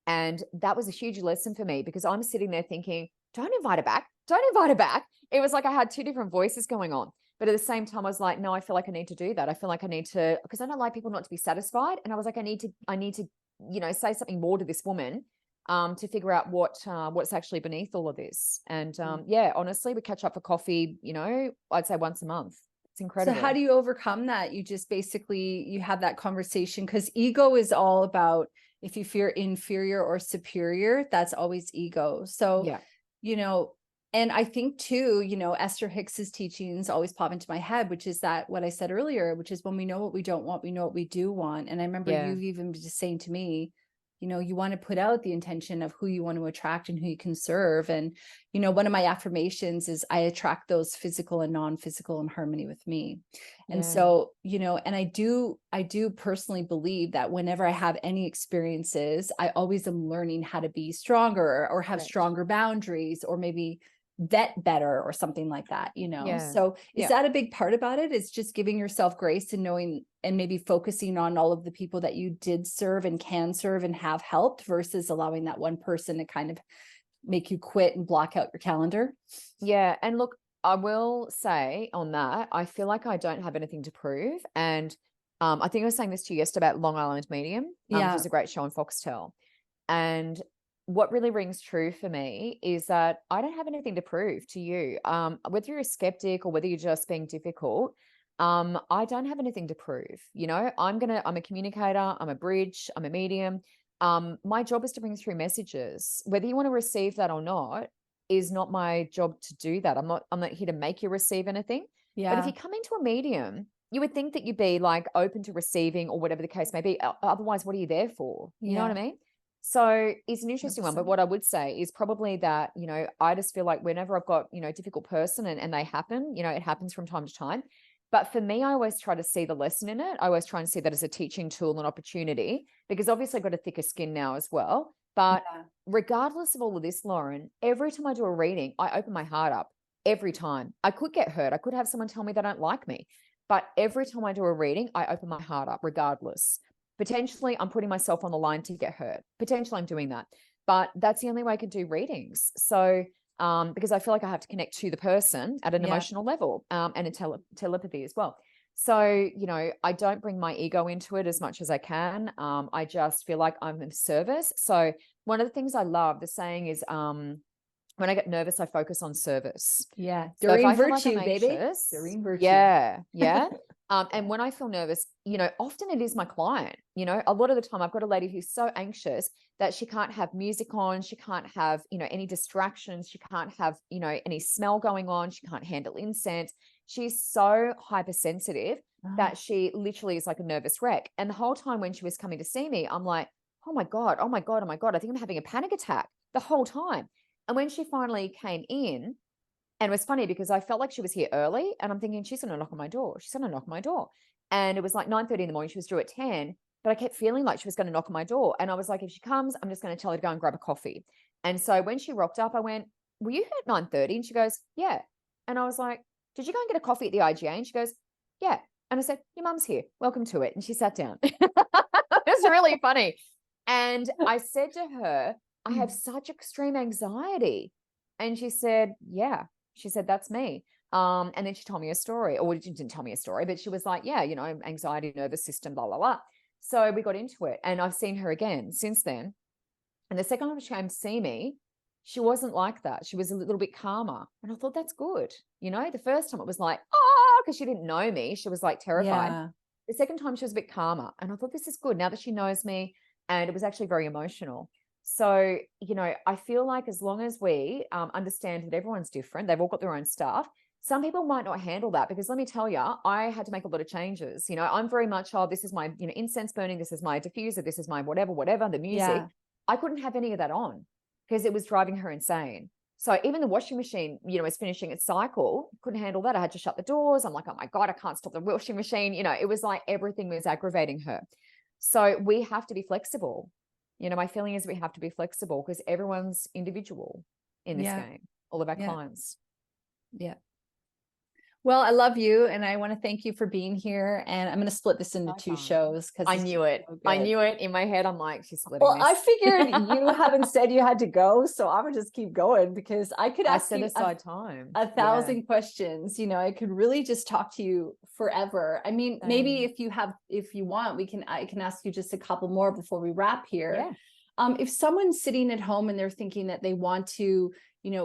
And that was a huge lesson for me, because I'm sitting there thinking, don't invite her back. Don't invite her back. It was like I had 2 different voices going on. But at the same time, I was like, no, I feel like I need to do that. I feel like I need to, because I don't like people not to be satisfied. And I was like, I need to, say something more to this woman, to figure out what's actually beneath all of this. And honestly, we catch up for coffee, I'd say once a month. It's incredible. So how do you overcome that? You just basically, you have that conversation, because ego is all about, if you feel inferior or superior, that's always ego. So, and I think too, Esther Hicks's teachings always pop into my head, which is that what I said earlier, which is when we know what we don't want, we know what we do want. And I remember you even just saying to me, you want to put out the intention of who you want to attract and who you can serve. And, one of my affirmations is I attract those physical and non-physical in harmony with me. And so, and I do personally believe that whenever I have any experiences, I always am learning how to be stronger or have stronger boundaries, or maybe vet better or something like that, So is that a big part about it? Is just giving yourself grace and knowing, and maybe focusing on all of the people that you did serve and can serve and have helped, versus allowing that one person to kind of make you quit and block out your calendar? Yeah. And look, I will say on that, I feel like I don't have anything to prove. And I think I was saying this to you yesterday about Long Island Medium, which is a great show on Foxtel. And what really rings true for me is that I don't have anything to prove to you. Whether you're a skeptic or whether you're just being difficult, I don't have anything to prove. I'm a communicator, I'm a bridge, I'm a medium. My job is to bring through messages. Whether you want to receive that or not is not my job to do that. I'm not here to make you receive anything. But if you come into a medium, you would think that you'd be like open to receiving or whatever the case may be. Otherwise, what are you there for? You know what I mean? So it's an interesting 100%. One. But what I would say is probably that, I just feel like whenever I've got, a difficult person and they happen, it happens from time to time. But for me, I always try to see the lesson in it. I always try and see that as a teaching tool and opportunity, because obviously I've got a thicker skin now as well. But regardless of all of this, Lauren, every time I do a reading, I open my heart up every time. I could get hurt. I could have someone tell me they don't like me. But every time I do a reading, I open my heart up regardless. Potentially, I'm putting myself on the line to get hurt. Potentially, I'm doing that. But that's the only way I can do readings. So because I feel like I have to connect to the person at an emotional level and a telepathy as well. So, I don't bring my ego into it as much as I can. I just feel like I'm of service. So one of the things I love, the saying is, when I get nervous, I focus on service. Yeah. During virtue, baby. During virtue. Yeah. And when I feel nervous, often it is my client. A lot of the time I've got a lady who's so anxious that she can't have music on. She can't have, any distractions. She can't have, any smell going on. She can't handle incense. She's so hypersensitive that she literally is like a nervous wreck. And the whole time when she was coming to see me, I'm like, oh my God. I think I'm having a panic attack the whole time. And when she finally came in, and it was funny because I felt like she was here early and I'm thinking, she's going to knock on my door. She's going to knock on my door. And it was like 9:30 in the morning. She was due at 10, but I kept feeling like she was going to knock on my door. And I was like, if she comes, I'm just going to tell her to go and grab a coffee. And so when she rocked up, I went, were you here at 9:30? And she goes, yeah. And I was like, did you go and get a coffee at the IGA? And she goes, yeah. And I said, your mum's here. Welcome to it. And she sat down. It was really funny. And I said to her, I have such extreme anxiety. And she said, yeah. She said, that's me. And then she told me a story, or she didn't tell me a story, but she was like, yeah, anxiety, nervous system, blah, blah, blah. So we got into it and I've seen her again since then. And the second time she came to see me, she wasn't like that. She was a little bit calmer. And I thought, that's good. The first time it was like, because she didn't know me. She was like terrified. Yeah. The second time she was a bit calmer. And I thought, this is good now that she knows me. And it was actually very emotional. So, I feel like as long as we understand that everyone's different, they've all got their own stuff. Some people might not handle that because let me tell you, I had to make a lot of changes. I'm very much, this is my, incense burning. This is my diffuser. This is my whatever, the music. Yeah. I couldn't have any of that on because it was driving her insane. So even the washing machine, was finishing its cycle, couldn't handle that. I had to shut the doors. I'm like, oh my God, I can't stop the washing machine. It was like everything was aggravating her. So we have to be flexible. My feeling is we have to be flexible because everyone's individual in this game, all of our clients. Yeah. Well, I love you and I want to thank you for being here. And I'm going to split this into two shows because I knew it. I knew it in my head. I'm like, she's splitting this. I figured you haven't said you had to go, so I'm going to just keep going because I could ask you time 1,000 questions. I could really just talk to you forever. I mean, maybe if you want, I can ask you just a couple more before we wrap here. Yeah. If someone's sitting at home and they're thinking that they want to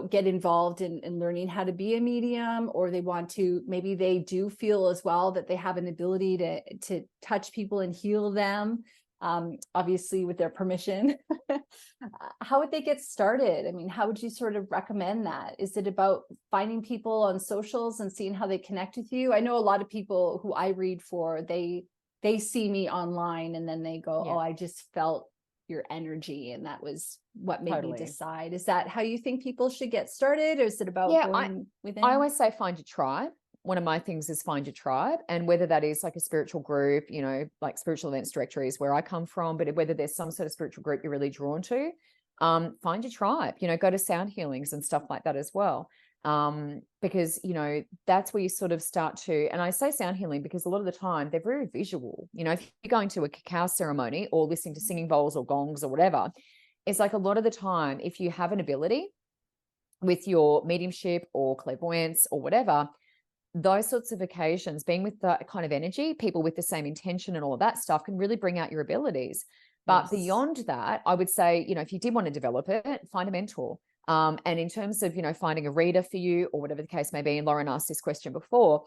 get involved in learning how to be a medium, or maybe they do feel as well that they have an ability to touch people and heal them, obviously with their permission, how would they get started? I mean, how would you sort of recommend that? Is it about finding people on socials and seeing how they connect with you? I know a lot of people who I read for, they see me online and then they go, oh, I just felt your energy and that was what made me decide. Is that how you think people should get started, or is it about going within? I always say find your tribe. One of my things is find your tribe, and whether that is like a spiritual group, like spiritual events directories where I come from, but whether there's some sort of spiritual group you're really drawn to, find your tribe, go to sound healings and stuff like that as well. Because, that's where you sort of start to, and I say sound healing because a lot of the time they're very visual. If you're going to a cacao ceremony or listening to singing bowls or gongs or whatever, it's like a lot of the time, if you have an ability with your mediumship or clairvoyance or whatever, those sorts of occasions, being with that kind of energy, people with the same intention and all of that stuff can really bring out your abilities. But beyond that, I would say, if you did want to develop it, find a mentor. And in terms of, finding a reader for you or whatever the case may be, and Lauren asked this question before,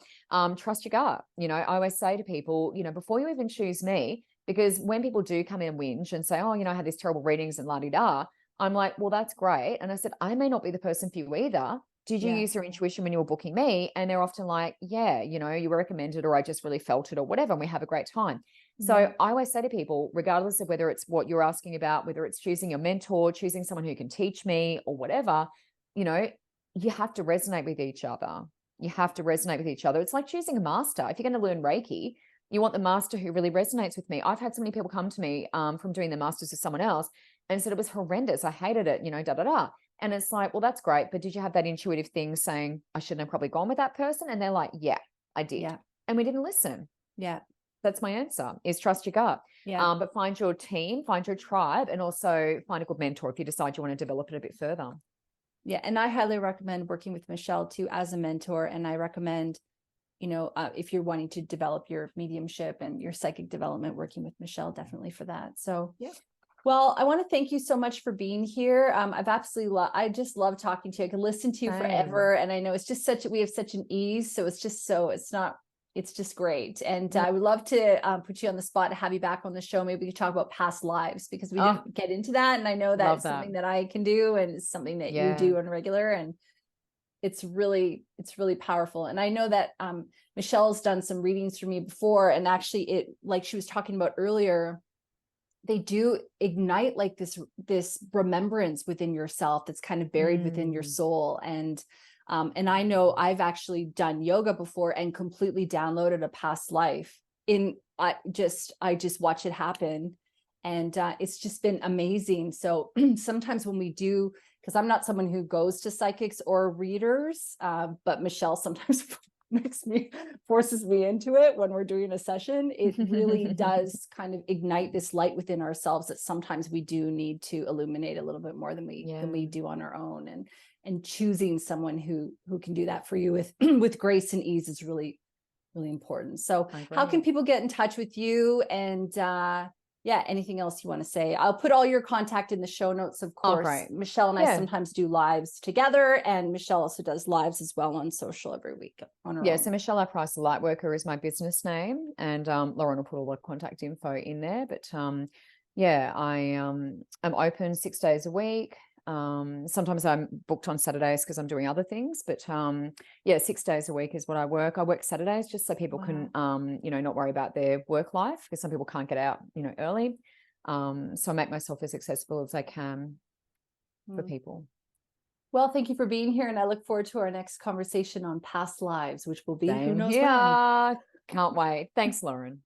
trust your gut. I always say to people, before you even choose me, because when people do come in and whinge and say, oh, I had these terrible readings and la-di-da, I'm like, well, that's great. And I said, I may not be the person for you either. Did you use your intuition when you were booking me? And they're often like, yeah, you were recommended, or I just really felt it, or whatever. And we have a great time. So I always say to people, regardless of whether it's what you're asking about, whether it's choosing your mentor, choosing someone who can teach me or whatever, you have to resonate with each other. You have to resonate with each other. It's like choosing a master. If you're going to learn Reiki, you want the master who really resonates with me. I've had so many people come to me from doing the masters with someone else and said it was horrendous. I hated it, da-da-da. And it's like, well, that's great. But did you have that intuitive thing saying, I shouldn't have probably gone with that person? And they're like, yeah, I did. Yeah. And we didn't listen. Yeah. That's my answer, is trust your gut. Yeah. But find your team, find your tribe, and also find a good mentor if you decide you want to develop it a bit further. Yeah. And I highly recommend working with Michelle too, as a mentor. And I recommend, if you're wanting to develop your mediumship and your psychic development, working with Michelle, definitely for that. So, yeah. Well, I want to thank you so much for being here. I just love talking to you. I can listen to you forever. And I know it's just we have such an ease. So it's just great. And I would love to put you on the spot, have you back on the show. Maybe we could talk about past lives, because we didn't get into that. And I know that's something that I can do, and it's something that you do on regular. And it's really powerful. And I know that Michelle's done some readings for me before. And actually like she was talking about earlier, they do ignite like this remembrance within yourself that's kind of buried within your soul. And I know I've actually done yoga before and completely downloaded a past life. I just watch it happen. And it's just been amazing. So sometimes when we do, because I'm not someone who goes to psychics or readers, but Michelle sometimes forces me into it when we're doing a session. It really does kind of ignite this light within ourselves that sometimes we do need to illuminate a little bit more than we do on our own. And choosing someone who can do that for you with grace and ease is really, really important. So how can people get in touch with you? And anything else you want to say? I'll put all your contact in the show notes, of course. Michelle and I sometimes do lives together, and Michelle also does lives as well on social every week on her own. So Michelle Price, the Lightworker, is my business name, and Lauren will put all the contact info in there. But I'm open 6 days a week. Sometimes I'm booked on Saturdays because I'm doing other things, but 6 days a week is what I work. I work Saturdays just so people can, not worry about their work life, because some people can't get out, early. So I make myself as accessible as I can for people. Well, thank you for being here. And I look forward to our next conversation on past lives, which will be who knows when. Can't wait. Thanks, Lauren.